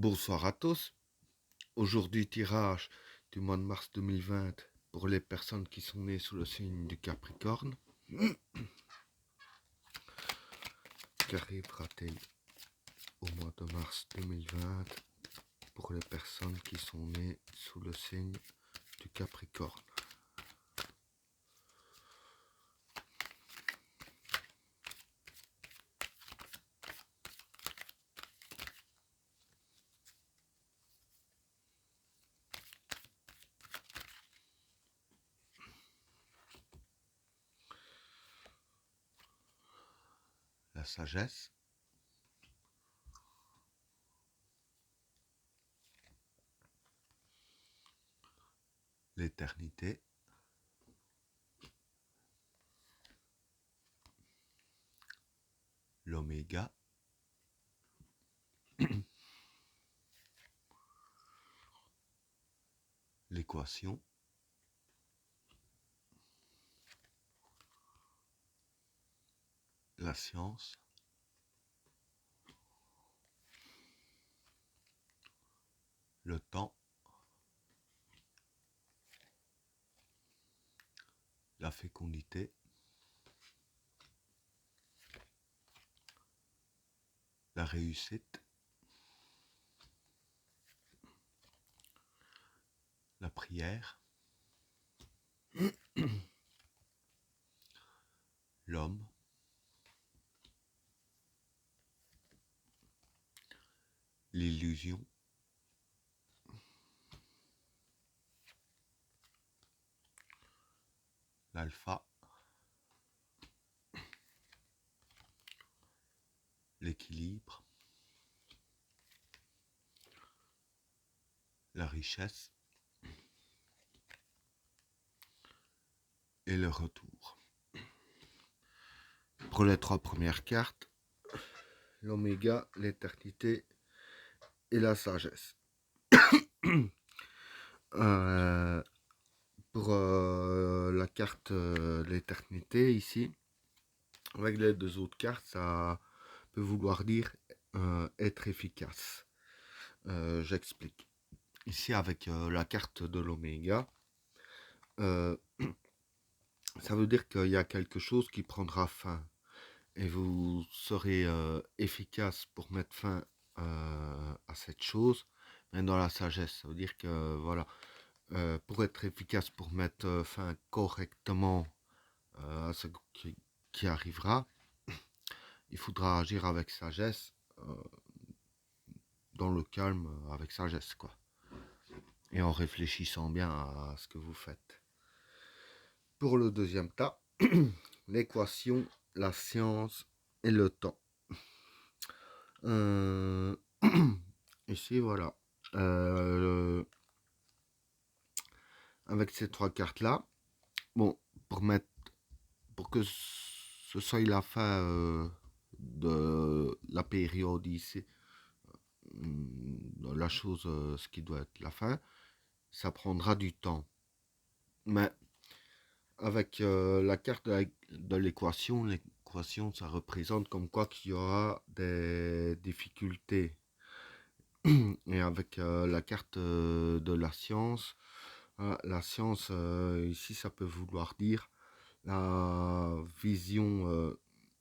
Bonsoir à tous. Aujourd'hui, tirage du mois de mars 2020 pour les personnes qui sont nées sous le signe du Capricorne. Qu'arrivera-t-il au mois de mars 2020 pour les personnes qui sont nées sous le signe du Capricorne? La sagesse, l'éternité, l'oméga, l'équation, la science, le temps, la fécondité, la réussite, la prière, l'homme, l'illusion, l'alpha, l'équilibre, la richesse et le retour. Pour les trois premières cartes, l'oméga, l'éternité et la sagesse. Euh, pour la carte l'éternité ici, avec les deux autres cartes, ça peut vouloir dire être efficace. J'explique. Ici avec la carte de l'oméga, ça veut dire qu'il y a quelque chose qui prendra fin et vous serez efficace pour mettre fin à cette chose. Mais dans la sagesse, ça veut dire que voilà, pour être efficace, pour mettre fin correctement à ce qui arrivera, il faudra agir avec sagesse, dans le calme, avec sagesse, quoi. Et en réfléchissant bien à ce que vous faites. Pour le deuxième tas, l'équation, la science et le temps. Ici, voilà. Avec ces trois cartes-là, bon, pour que ce soit la fin de la période ici, la chose, ce qui doit être la fin, ça prendra du temps. Mais avec la carte de l'équation, ça représente comme quoi qu'il y aura des difficultés. Et avec la carte de la science, ici, ça peut vouloir dire la vision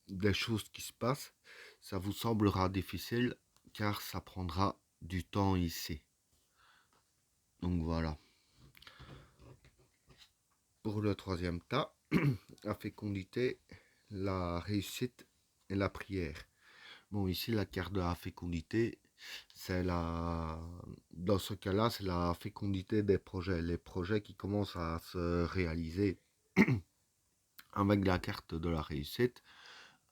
des choses qui se passent. Ça vous semblera difficile car ça prendra du temps ici. Donc voilà. Pour le troisième tas, la fécondité, la réussite et la prière. Bon, ici, la carte de la fécondité, c'est dans ce cas-là, c'est la fécondité des projets. Les projets qui commencent à se réaliser. Avec la carte de la réussite,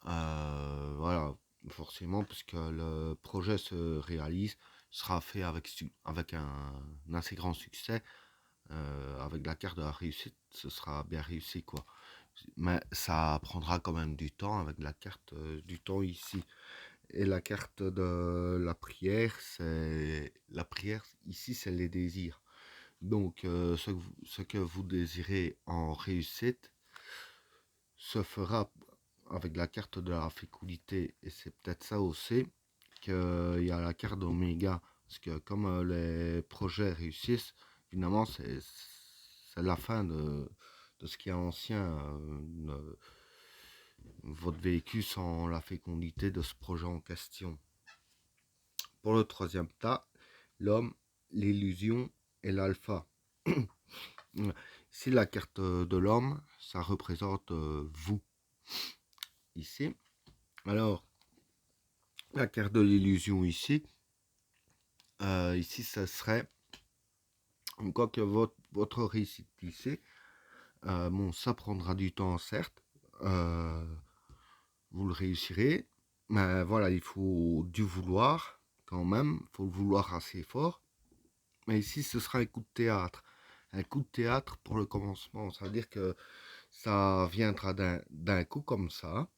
voilà, forcément, puisque le projet se réalise, sera fait avec un assez grand succès. Avec la carte de la réussite, ce sera bien réussi, quoi. Mais ça prendra quand même du temps avec la carte du temps ici. Et la carte de la prière, ici, c'est les désirs. Donc, ce que vous désirez en réussite se fera avec la carte de la fécondité. Et c'est peut-être ça aussi qu'il y a la carte d'oméga Parce que comme les projets réussissent, évidemment, c'est la fin de ce qui est ancien. Votre véhicule sans la fécondité de ce projet en question. Pour le troisième tas, l'homme, l'illusion et l'alpha. Ici, la carte de l'homme, ça représente vous. Ici. Alors, la carte de l'illusion ici, ici, ça serait, quoi que votre réussite ici, bon, ça prendra du temps, certes, vous le réussirez, mais voilà, il faut du vouloir, quand même, il faut le vouloir assez fort. Mais ici, ce sera un coup de théâtre. Un coup de théâtre pour le commencement, c'est-à-dire que ça viendra d'un coup comme ça,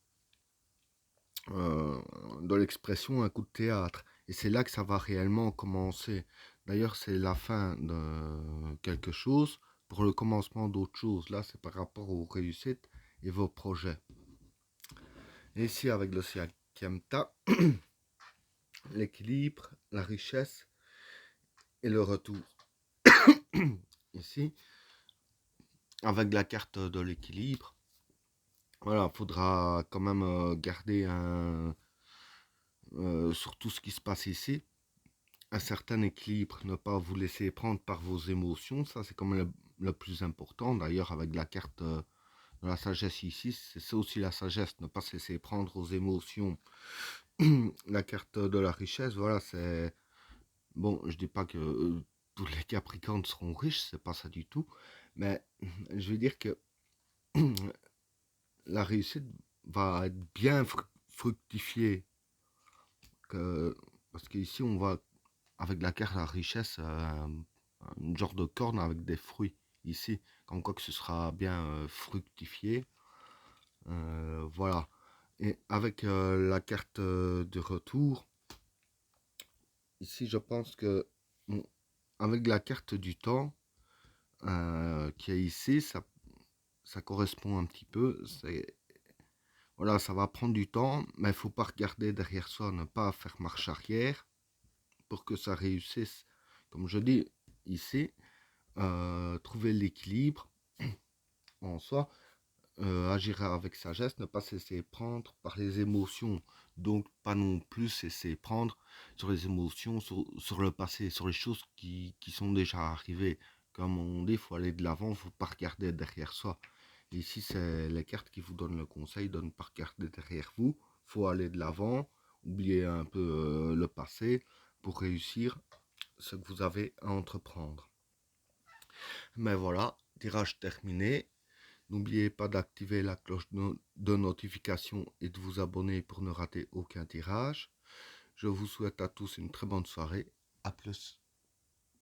de l'expression un coup de théâtre. Et c'est là que ça va réellement commencer. D'ailleurs, c'est la fin de quelque chose pour le commencement d'autre chose. Là, c'est par rapport aux réussites et vos projets. Et ici, avec le cinquième tas, l'équilibre, la richesse et le retour. Ici, avec la carte de l'équilibre, voilà, faudra quand même garder sur tout ce qui se passe ici, un certain équilibre, ne pas vous laisser prendre par vos émotions, ça c'est quand même le plus important. D'ailleurs, avec la carte de la sagesse ici, c'est ça aussi la sagesse, ne pas se laisser prendre aux émotions. La carte de la richesse, voilà, c'est... Bon, je dis pas que tous les Capricornes seront riches, c'est pas ça du tout, mais je veux dire que la réussite va être bien fructifiée, parce qu'ici on va avec la carte à la richesse, un genre de corne avec des fruits ici, comme quoi que ce sera bien fructifié. Voilà. Et avec la carte de retour, ici je pense que bon, avec la carte du temps qui est ici, ça correspond un petit peu. Voilà, ça va prendre du temps, mais il faut pas regarder derrière soi, ne pas faire marche arrière pour que ça réussisse. Comme je dis ici, trouver l'équilibre en soi, agir avec sagesse, ne pas se laisser prendre par les émotions. Donc pas non plus se laisser prendre sur les émotions, sur le passé, sur les choses qui sont déjà arrivées. Comme on dit, il faut aller de l'avant, il ne faut pas regarder derrière soi. Et ici, c'est les cartes qui vous donnent le conseil de ne pas regarder derrière vous. Il faut aller de l'avant, oublier un peu le passé pour réussir ce que vous avez à entreprendre. Mais voilà, tirage terminé. N'oubliez pas d'activer la cloche de notification et de vous abonner pour ne rater aucun tirage. Je vous souhaite à tous une très bonne soirée. À plus.